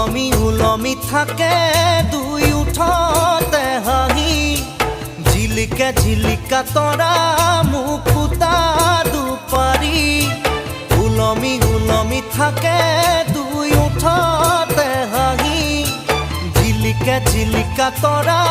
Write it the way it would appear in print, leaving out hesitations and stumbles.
উলমি উলমি থাকে দুই উঠতে হাঁহি ঝিলিকা ঝিলিকা তৰা মুকুতা দুপাৰি উলমি উলমি থাকে দুই উঠতে হাঁহি ঝিলিকা ঝিলিকা তৰা